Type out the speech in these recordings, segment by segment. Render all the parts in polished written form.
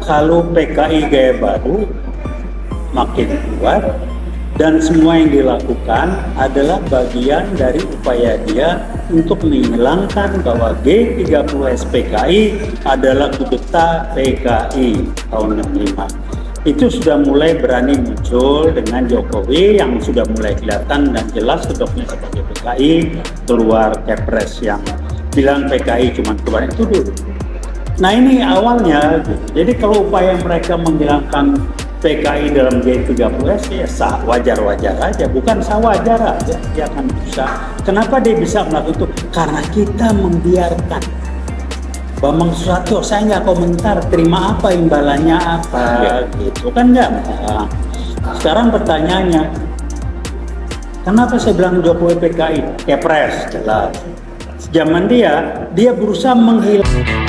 kalau PKI gaya baru makin kuat dan semua yang dilakukan adalah bagian dari upaya dia untuk menghilangkan bahwa G30S PKI adalah kudeta PKI tahun 65. Itu sudah mulai berani muncul dengan Jokowi yang sudah mulai kelihatan dan jelas kedoknya sebagai PKI, keluar Kepres yang bilang PKI cuma keluar itu dulu. Nah ini awalnya, jadi kalau upaya mereka menghilangkan PKI dalam G30S ya sah, wajar-wajar aja, bukan sah wajar aja, dia akan bisa. Kenapa dia bisa melakukan itu? Karena kita membiarkan. Bambang Susatyo, saya nggak komentar, terima apa, imbalannya apa, gitu kan nggak. Nah, sekarang pertanyaannya, kenapa saya bilang Jokowi PKI? Kepres, jelas. Zaman dia berusaha menghilangkan.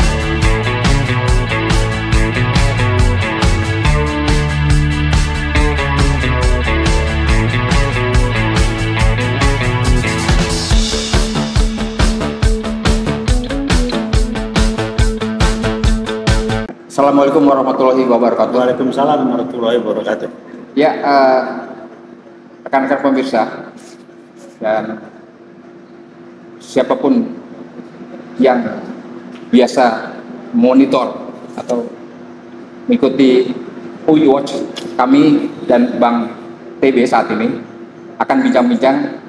Assalamualaikum warahmatullahi wabarakatuh. Waalaikumsalam warahmatullahi wabarakatuh. Ya, rekan-rekan pemirsa dan siapapun yang biasa monitor atau mengikuti UI Watch, kami dan Bang TB saat ini akan bincang-bincang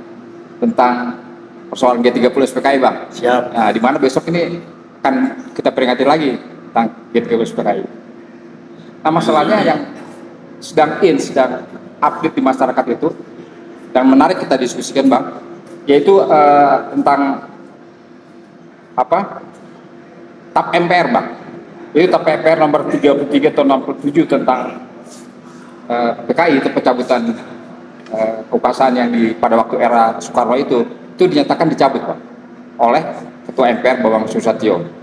tentang persoalan G30 SPKI, Bang. Siap. Nah, di mana besok ini akan kita peringati lagi tentang G30 SPKI. Nah, masalahnya yang sedang update di masyarakat itu yang menarik kita diskusikan, Bang, yaitu tentang TAP MPR, Bang. Jadi TAP MPR nomor 33 tahun 67 tentang PKI, itu pencabutan kekuasaan yang pada waktu era Soekarno itu dinyatakan dicabut, Bang, oleh Ketua MPR Bambang Susatyo.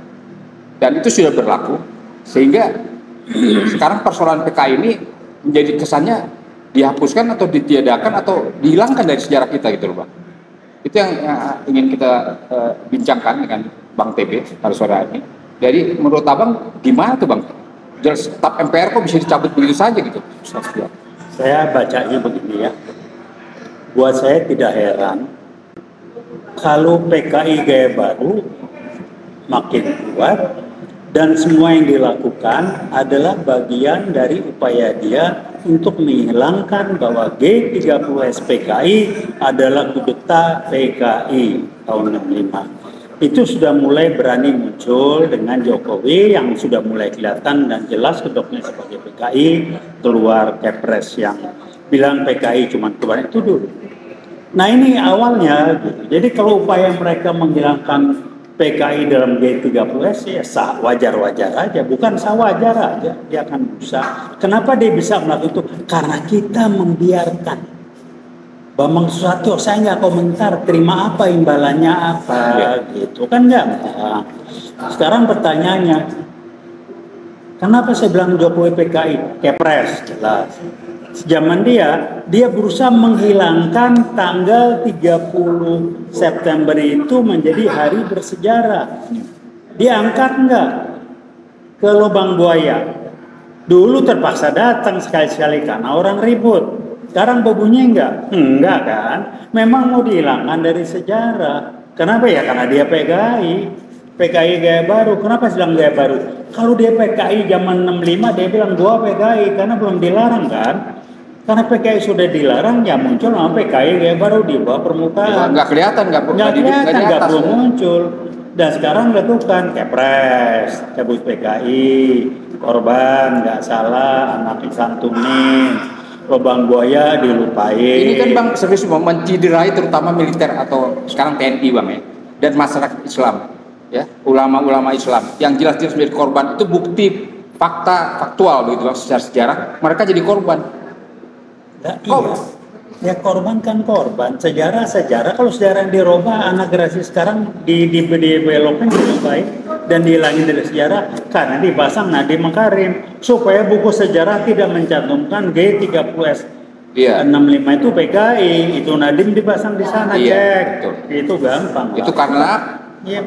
Dan itu sudah berlaku, sehingga sekarang persoalan PKI ini menjadi kesannya dihapuskan atau ditiadakan atau dihilangkan dari sejarah kita gitu loh, Bang. Itu yang ingin kita bincangkan dengan Bang TB pada sore ini. Jadi menurut Abang gimana tuh, Bang? Jelas TAP MPR kok bisa dicabut begitu saja gitu? Saya bacanya begini ya, buat saya tidak heran kalau PKI gaya baru makin kuat dan semua yang dilakukan adalah bagian dari upaya dia untuk menghilangkan bahwa G30S PKI adalah kudeta PKI tahun 65. Itu sudah mulai berani muncul dengan Jokowi yang sudah mulai kelihatan dan jelas kedoknya sebagai PKI, keluar Kepres yang bilang PKI cuma keluar itu dulu. Nah ini awalnya, jadi kalau upaya mereka menghilangkan PKI dalam G30S ya sah, wajar-wajar aja, bukan sah wajar aja, dia akan bisa. Kenapa dia bisa melakukan itu? Karena kita membiarkan. Bambang Susatyo, saya nggak komentar, terima apa, imbalannya apa, gitu kan nggak. Nah, sekarang pertanyaannya, kenapa saya bilang Jokowi PKI? Kepres, jelas. Zaman dia berusaha menghilangkan tanggal 30 September itu menjadi hari bersejarah. Dia angkat enggak ke lubang buaya? Dulu terpaksa datang sekali-sekali karena orang ribut. Sekarang berbunyi enggak kan? Memang mau dihilangkan dari sejarah. Kenapa ya? Karena dia PKI gaya baru. Kenapa bilang gaya baru? Kalau dia PKI zaman 65 dia bilang gua PKI karena belum dilarang kan? Karena PKI sudah dilarang, ya muncul nama PKI gaya baru di bawah permukaan. Nggak kelihatan, nggak belum muncul. Dan sekarang dilakukan Kepres, cabut PKI, korban nggak salah, anak disantunin, lubang buaya dilupain. Ini kan, Bang, serius menciderai terutama militer atau sekarang TNI, Bang, ya, dan masyarakat Islam, ya, ulama-ulama Islam yang jelas-jelas menjadi korban. Itu bukti faktual begitu, Bang, secara sejarah mereka jadi korban. Nah, iya, ya korban kan korban, sejarah. Kalau sejarah yang dirubah, anak generasi sekarang dibelokkan, dilupain dan dihilangin dari sejarah karena dipasang Nadiem Makarim supaya buku sejarah tidak mencantumkan G30S 65 itu PKI, itu Nadiem dipasang di sana, cek. Betul. Itu gampang. Itu karena Ya,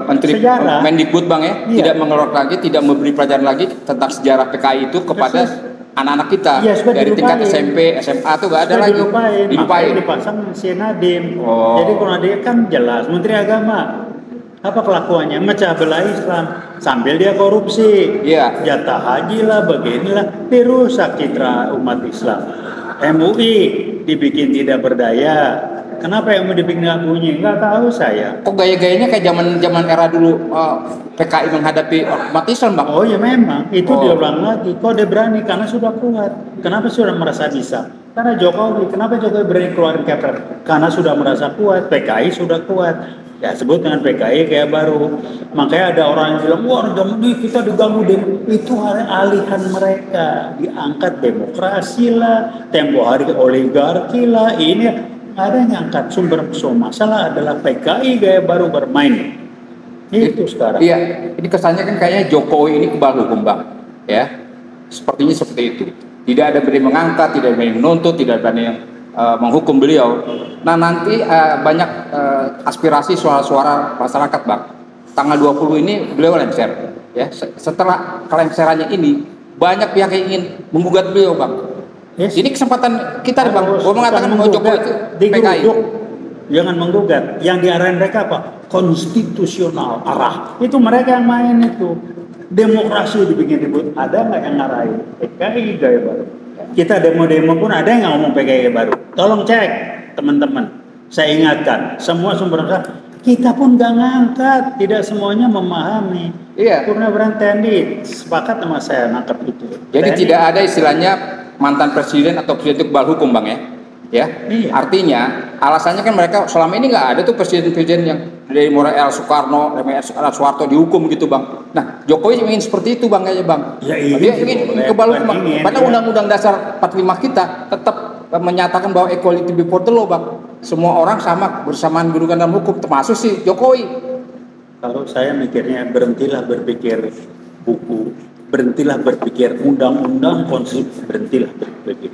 Menteri sejarah. Mendikbud Bang ya, Iya. tidak mengeluarkan lagi, tidak memberi pelajaran lagi tentang sejarah PKI itu kepada anak-anak kita. Iya, sudah dari tingkat dilupain. SMP, SMA tuh gak ada Sudah lagi. dilupain. Dilupain. Makanya dipasang si Nadiem. Oh. Jadi kalau Nadiem kan jelas Menteri Agama. Apa kelakuannya? Mecah belah Islam sambil dia korupsi. Iya. Jatah haji lah, beginilah, dirusak citra umat Islam. MUI dibikin tidak berdaya. Kenapa yang mau dibikin nggak bunyi? Nggak tahu saya. Kok gaya-gayanya kayak zaman era dulu PKI menghadapi umat Islam Bang? Oh ya memang, itu Oh. diulang lagi. Kok dia berani? Karena sudah kuat. Kenapa sudah merasa bisa? Karena Jokowi. Kenapa Jokowi berani keluarin Kepres? Karena sudah merasa kuat. PKI sudah kuat. Ya sebut dengan PKI kayak baru. Makanya ada orang yang bilang, wah zaman ini kita diganggu itu alihan mereka. Diangkat demokrasi lah, tempo hari oligarki lah. Ini ada yang angkat sumber masalah adalah PKI gaya baru bermain. Itu sekarang. Iya, ini kesannya kan kayaknya Jokowi ini kebal hukum Bang, ya. Sepertinya seperti itu. Tidak ada berani mengangkat, tidak ada berani menuntut, tidak ada berani menghukum beliau. Nah nanti banyak aspirasi suara-suara masyarakat Bang. Tanggal 20 ini beliau lengser, ya. Setelah kelengserannya ini banyak pihak yang ingin menggugat beliau Bang. Yes. Ini kesempatan kita Bang. Gua mengatakan bahwa Jokowi itu PKI. digeruduk, jangan menggugat. Yang diarahin mereka apa? Konstitusional arah. Itu mereka yang main itu. Demokrasi dibikin ribut. Ada nggak yang ngarahin? PKI gaya baru. Kita demo-demo pun ada yang ngomong PKI gaya baru. Tolong cek teman-teman. Saya ingatkan semua sumber masa kita pun nggak ngangkat. Tidak semuanya memahami. Iya. Purnawirawan TNI sepakat sama saya nangkep itu. Jadi TNI. tidak ada istilahnya mantan presiden atau presiden itu kebal hukum Bang ya. Ya. Iya. Artinya alasannya kan mereka selama ini nggak ada tuh presiden-presiden yang dari mulai El Soekarno, El Soeharto dihukum gitu Bang. Nah Jokowi ingin seperti itu Bang kayaknya Bang. Ya, iya, Dia ingin boleh. kebal hukum Bang. Ingin, Padahal ya. Undang-Undang Dasar 45 kita tetap menyatakan bahwa equality before the law Bang. Semua orang sama bersamaan kedudukan dalam hukum termasuk si Jokowi. Kalau saya mikirnya berhentilah berpikir buku, berhentilah berpikir undang-undang, konstitusi, berhentilah berpikir.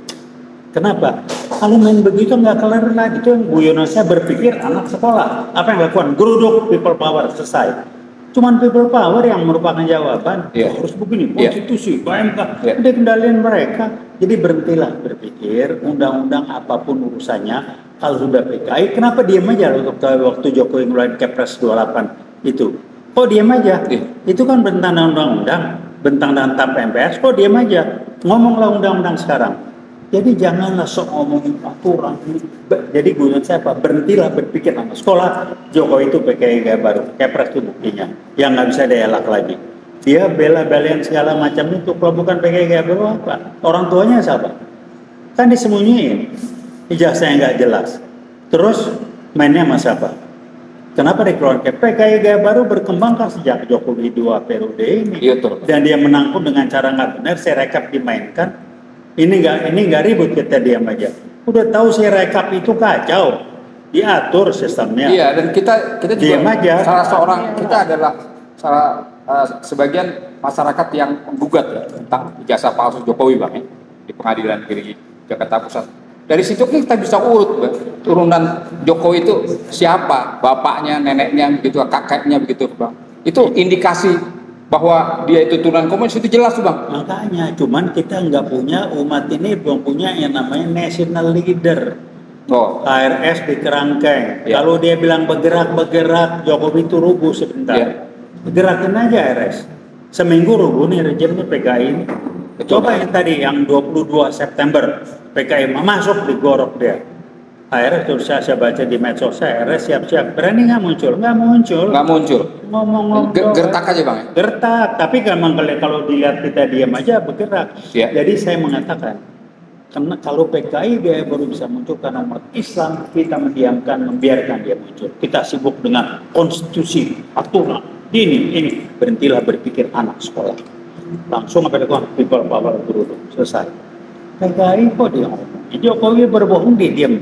Kenapa? Kalau main begitu nggak kelar lagi. Itu yang guyonan saya berpikir anak sekolah. Apa yang lakukan? Geruduk people power, selesai. Cuman people power yang merupakan jawaban. Iya. Harus begini, Iya. konstitusi, KMK, Iya. udah kendalian mereka. Jadi berhentilah berpikir undang-undang apapun urusannya. Kalau sudah PKI, kenapa diam aja waktu Jokowi ngeluarin Kepres 28 itu? Kok diam aja? Iya. Itu kan bentangan undang-undang, bentangan TAP MPR, kok diam aja? Ngomonglah undang-undang sekarang. Jadi janganlah sok ngomongin aturan. Jadi guyon saya apa? Berhentilah berpikir sama sekolah. Jokowi itu PKI gaya baru. Kepres itu buktinya. Yang nggak bisa dielak lagi. Dia bela-belain segala macam itu. Kalau bukan PKI gaya baru apa? Orang tuanya siapa? Kan disembunyiin. Ijazahnya nggak jelas. Terus mainnya sama siapa? Kenapa dikeluarkan? PKI gaya baru berkembang kan sejak Jokowi 2 periode ini. Iya tuh. Dan dia menang pun dengan cara nggak benar. Rekap dimainkan. Ini nggak ribut, kita diam aja. Udah tahu rekap itu kacau. Diatur sistemnya. Iya, dan kita juga Diam aja. salah seorang kita adalah sebagian masyarakat yang menggugat ya, tentang ijazah palsu Jokowi Bang ya, di Pengadilan Negeri Jakarta Pusat. Dari situ kita bisa urut Bang, turunan Jokowi itu siapa, bapaknya, neneknya begitu, kakeknya begitu Bang. Itu indikasi bahwa dia itu turunan komunis itu jelas tuh Bang. Makanya, cuman kita nggak punya, umat ini belum punya yang namanya national leader. Oh, KRS di kerangkeng. Ya. Kalau dia bilang bergerak, Jokowi itu rubuh sebentar. Ya. Gerakin aja RS. Seminggu rubuh nih rejimnya PKI ini. Betul, Coba Bang. yang tadi, yang 22 September, PKI masuk digorok dia. RS terus saya baca di medsos saya, RS siap-siap. Berani nggak muncul? Nggak muncul. nggak muncul. Ngomong-ngomong. Gertak aja Bang ya. Gertak, tapi memang kalau dilihat kita diam aja bergerak. Ya. Jadi saya mengatakan, karena kalau PKI dia baru bisa muncul karena umat Islam, kita mendiamkan, membiarkan dia muncul. Kita sibuk dengan konstitusi, aturan, ini. Berhentilah berpikir anak sekolah. Langsung apa itu people power dulu, selesai. PKI kok dia ngomong? Jokowi berbohong dia diam.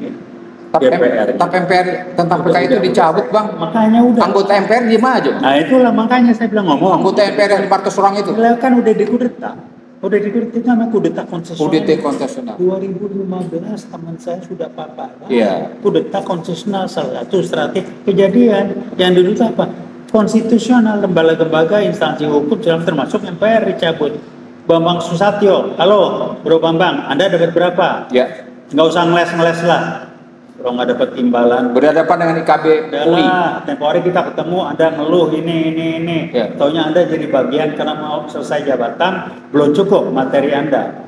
TAP MPR tentang PKI itu dicabut Bang. Makanya udah. Anggota MPR diem aja Bang. Nah itulah makanya saya bilang ngomong. Anggota MPR yang 500 orang itu. Kan udah dikudeta. Udah dikritik sama kudeta konsesional. Kudeta konsesional. 2015 teman saya sudah paparan. Iya. Kudeta konsesional salah satu strategi kejadian yang dulu itu apa? Konstitusional, lembaga-lembaga instansi hukum dalam termasuk MPR dicabut. Bambang Susatyo, halo Bro Bambang, Anda dapat berapa? Ya. Nggak usah ngeles-ngeles lah. Kalau nggak dapat imbalan. Berhadapan dengan IKB UI. Tempo hari kita ketemu, Anda ngeluh ini. Ya. Taunya Anda jadi bagian karena mau selesai jabatan, belum cukup materi Anda.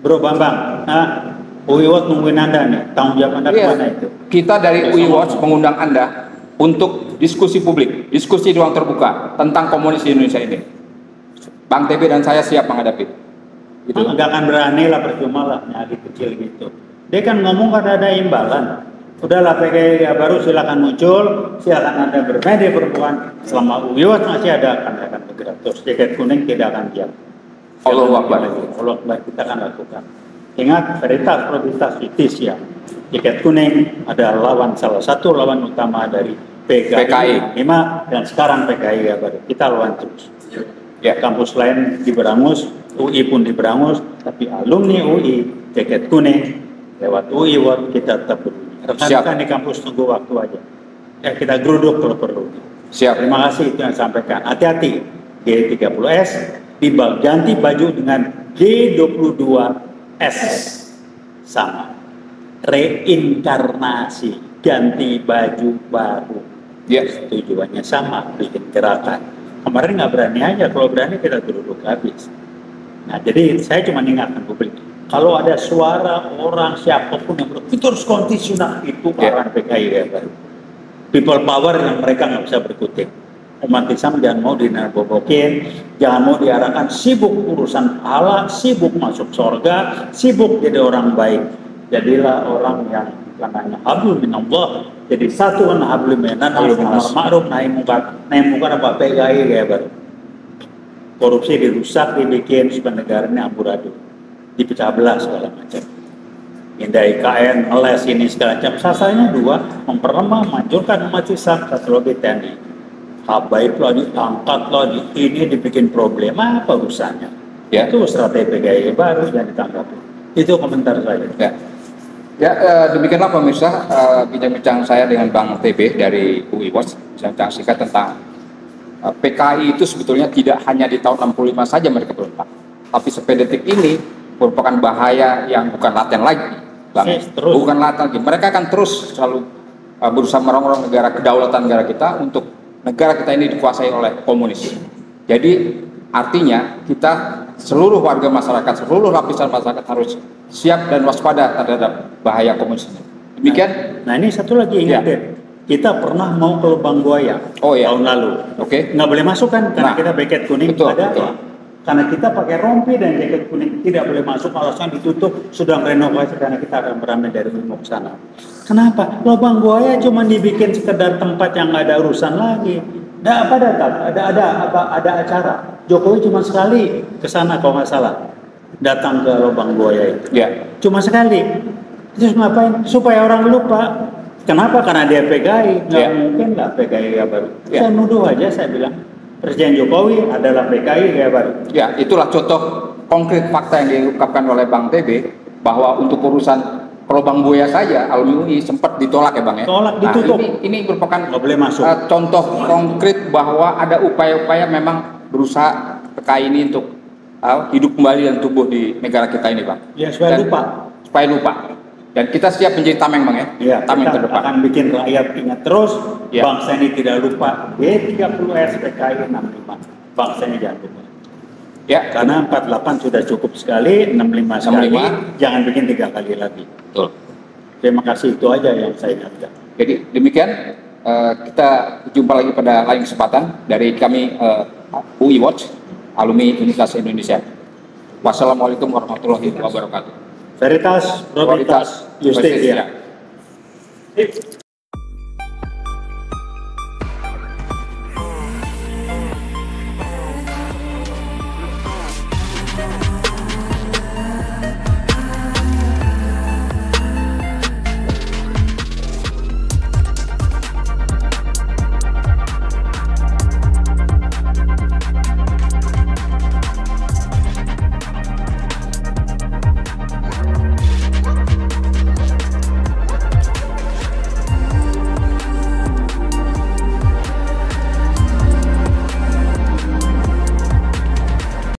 Bro Bambang, UI Watch nungguin Anda nih, tanggung jawab Anda Iya. kemana itu? Kita dari UI Watch mengundang Anda untuk diskusi publik, diskusi di ruang terbuka tentang komunis di Indonesia ini. Bang TB dan saya siap menghadapi. Gitu. Nggak akan berani lah, percuma lah, nyari kecil gitu. Dia kan ngomong karena ada imbalan. Udahlah PKI baru silakan muncul, silakan Anda bermedia perempuan. Selama UI Watch masih ada, akan bergerak terus. Jaket kuning tidak akan diam. Allahu Akbar. Allah Akbar, kita akan lakukan. Ingat, veritas probabilitas fitis ya. Jaket kuning adalah salah satu lawan utama dari PKI 5 dan sekarang PKI baru. Kita lawan terus. Ya, kampus lain di Berangus, UI pun di Berangus, tapi alumni UI jaket kuning lewat UI Watch kita tetap berbunyi. Rekan-rekan di kampus tunggu waktu aja. Ya, kita geruduk kalau perlu. Siap. Terima kasih itu yang sampaikan. Hati-hati, G30S ganti baju dengan G22S sama. Reinkarnasi, ganti baju baru. Yes. Tujuannya sama, bikin gerakan. Kemarin nggak berani aja, kalau berani kita duduk habis. Nah, jadi saya cuma ingatkan publik, kalau ada suara orang siapapun yang itu harus konstitusional, itu arahan PKI ya baru. People power yang mereka nggak bisa berkutik. Umat Islam jangan mau dinabobokin, jangan mau diarahkan sibuk urusan pahala, sibuk masuk surga, sibuk jadi orang baik. Jadilah orang yang bukan hanya hablum minallah, jadi satuan hablum minannas, ma'ruf nahi mungkar apa PKI kayak baru. Korupsi dirusak, dibikin supaya negara ini amburadul, dipecah belah segala macam. Indah IKN, les ini segala macam. Sasarannya dua, memperlemah, manjurkan umat Islam, satu lagi TNI. Habaib lah diangkat lah, ini dibikin problem, apa urusannya? Ya. Itu strategi PKI baru yang ditanggapi. Itu komentar saya. Ya. Ya, demikianlah pemirsa bincang-bincang saya dengan Bang TB dari UI Watch, bincang singkat tentang PKI itu sebetulnya tidak hanya di tahun 65 saja mereka berontak, tapi sampai detik ini merupakan bahaya yang bukan laten lagi, Bang. Bukan laten lagi. Mereka akan terus selalu berusaha merongrong negara, kedaulatan negara kita, untuk negara kita ini dikuasai oleh komunis. Jadi artinya kita seluruh warga masyarakat, seluruh lapisan masyarakat harus siap dan waspada terhadap bahaya komunis. Demikian. Nah ini satu lagi ingat deh, kita pernah mau ke lubang buaya tahun lalu. Oke. Nggak boleh masuk kan karena kita jaket kuning. Betul. Karena kita pakai rompi dan jaket kuning tidak boleh masuk, alasan ditutup, sudah renovasi karena kita akan beramai dari Timur ke sana. Kenapa? Lubang buaya cuma dibikin sekedar tempat yang nggak ada urusan lagi. Ada acara. Jokowi cuma sekali ke sana kalau nggak salah, datang ke lubang buaya itu. Ya. Cuma sekali. Terus ngapain? Supaya orang lupa. Kenapa? Karena dia PKI. Nggak mungkin lah PKI baru. Saya nuduh aja, saya bilang Presiden Jokowi adalah PKI baru. Ya, itulah contoh konkret fakta yang diungkapkan oleh Bang TB, bahwa untuk urusan lubang buaya saja alumni UI sempat ditolak ya Bang ya. Tolak, ditutup. Ini merupakan nggak boleh masuk. Contoh konkret bahwa ada upaya-upaya memang berusaha PKI ini untuk hidup kembali dan tumbuh di negara kita ini, Bang. Ya, supaya lupa. Dan kita siap menjadi tameng, Bang ya. Ya, tameng kita terdepan. akan bikin rakyat ingat terus. Ya. Bangsa ini tidak lupa. G30S PKI 65. Bangsa ini jangan lupa. Ya, karena 48 sudah cukup sekali, 65 sekali. Jangan bikin 3 kali lagi. Betul. Terima kasih, itu aja yang saya ingatkan. Jadi demikian, kita jumpa lagi pada lain kesempatan dari kami UI Watch, alumni Universitas Indonesia. Wassalamualaikum warahmatullahi wabarakatuh. Veritas, probabilitas, justis.